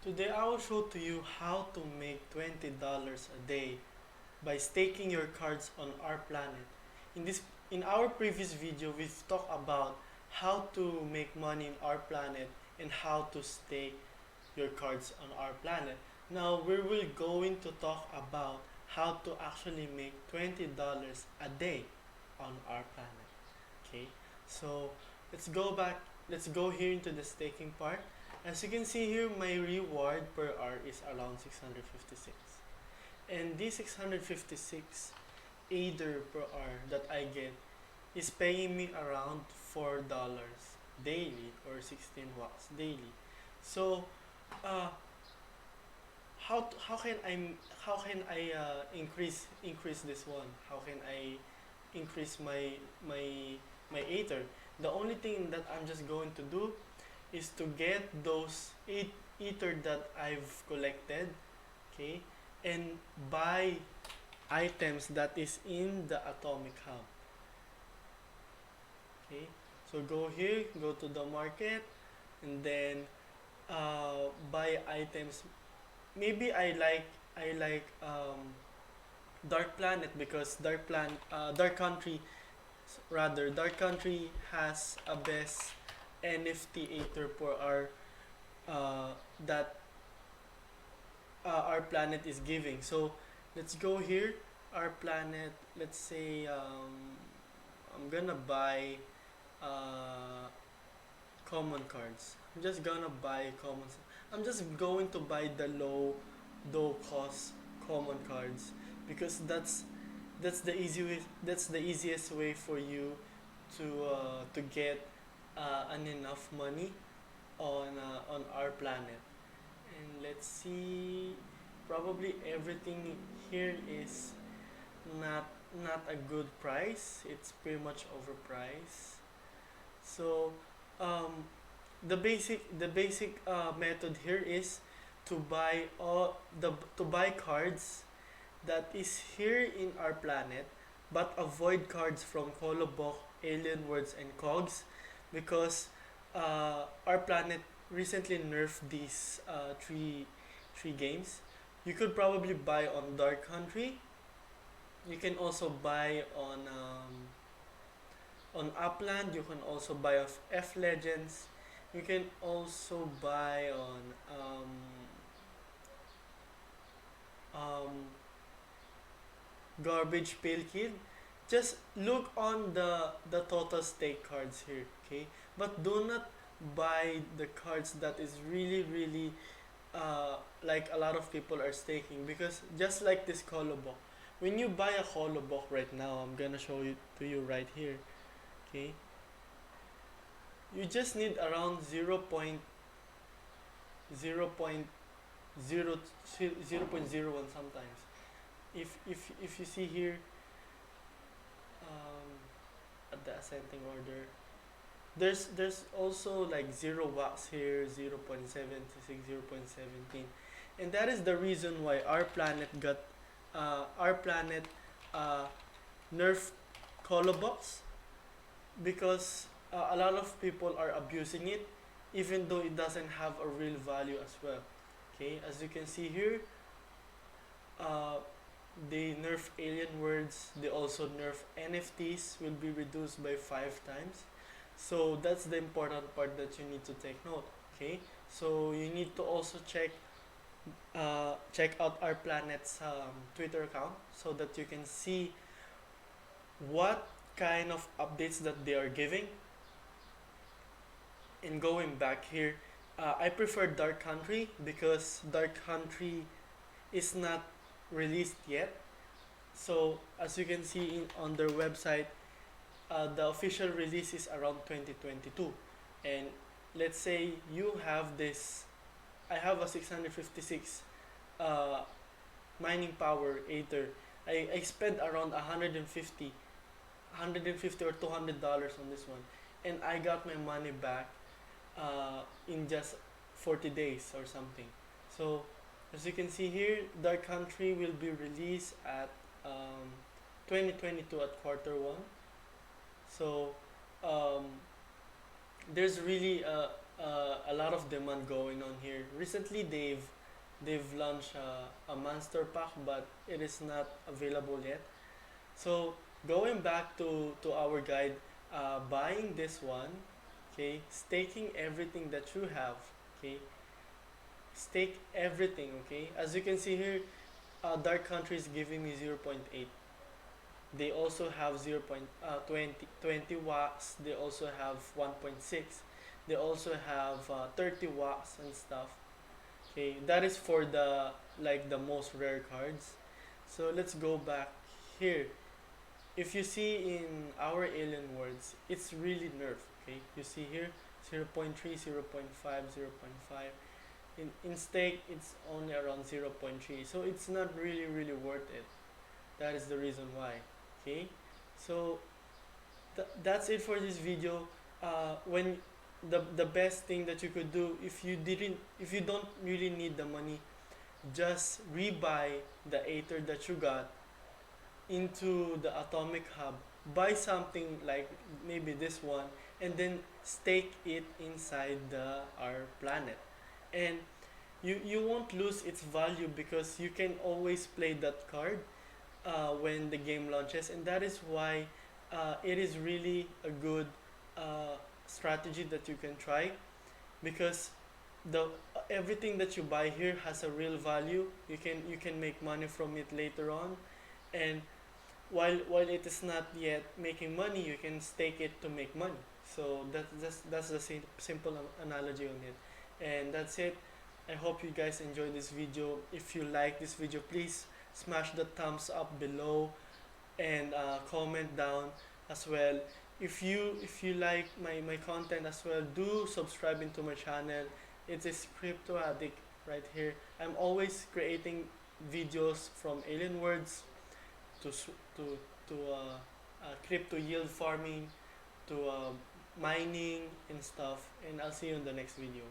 Today I will show to you how to make $20 a day by staking your cards on RPlanet. In our previous video we've talked about how to make money in RPlanet and how to stake your cards on RPlanet. Now we will going to talk about how to actually make $20 a day on RPlanet. Okay, so let's go back. Let's go here into the staking part. As you can see here, my reward per hour is around 656, and this 656 Ether per hour that I get is paying me around $4 daily or 16 watts daily. So, uh, how can I increase this one? How can I increase my Ether? The only thing that I'm just going to do is to get those Ether that I've collected, okay, and buy items that is in the atomic hub. Okay, so go here, go to the market, and then buy items. Maybe I like Dark Planet because Dark Country, Dark Country has a best NFT Ether per hour that our planet is giving. So let's go here. Our planet. Let's say I'm gonna buy uh, common cards. I'm just gonna buy common. I'm just going to buy the low cost common cards because that's the easy way. That's the easiest way for you to get an enough money on our planet. And let's see, probably everything here is not not a good price. It's pretty much overpriced. So um, the basic method here is to buy cards that is here in our planet, but avoid cards from Kolobok, Alien Worlds, and Cogs because our planet recently nerfed these three games. You could probably buy on Dark Country. You can also buy on Upland. You can also buy of F Legends. You can also buy on um, Garbage Pail Kid. Just look on the total stake cards here, okay? But do not buy the cards that is really like a lot of people are staking because just like this Kolobok, when you buy a Kolobok right now, I'm gonna show you to you right here, okay? You just need around 0.0.01 sometimes. If you see here um, at the ascending order, there's also like 0 watts here, 0.76, 0.17, and that is the reason why our planet uh, nerfed Colobox because a lot of people are abusing it even though it doesn't have a real value as well. Okay, as you can see here, uh, they nerf alien words. They also nerf NFTs will be reduced by 5 times. So that's the important part that you need to take note. Okay, so you need to also check out our planet's Twitter account so that you can see what kind of updates that they are giving. And going back here, I prefer Dark Country because Dark Country is not released yet. So as you can see on their website, the official release is around 2022. And let's say you have this, I have a 656 uh, mining power Aether. I spent around 150 or $200 on this one, and I got my money back in just 40 days or something. So as you can see here, Dark Country will be released at 2022 at quarter 1. So um, there's really a lot of demand going on here. Recently, they've launched a monster pack, but it is not available yet. So going back to our guide, buying this one, okay, staking everything that you have, okay, stake everything, okay. As you can see here, Dark Country is giving me 0.8. They also have 0.20 watts. They also have 1.6. They also have 30 watts and stuff. Okay, that is for the like the most rare cards. So let's go back here. If you see in our alien worlds, it's really nerfed. Okay, you see here 0. 0.3, 0. 0.5, 0.5. In stake, it's only around 0.3. So it's not really worth it. That is the reason why. Okay, so that's it for this video. When the best thing that you could do, if you don't really need the money, just rebuy the Aether that you got into the atomic hub. Buy something like maybe this one, and then stake it inside the our planet, and you won't lose its value because you can always play that card when the game launches, and that is why it is really a good strategy that you can try, because the everything that you buy here has a real value. You can make money from it later on, and while it is not yet making money, you can stake it to make money. So that's the simple analogy on it, and that's it. I hope you guys enjoyed this video. If you like this video, please smash the thumbs up below, and comment down as well. If you like my content as well, do subscribe into my channel. It is Crypto Addict right here. I'm always creating videos from alien worlds to crypto yield farming to mining and stuff. And I'll see you in the next video.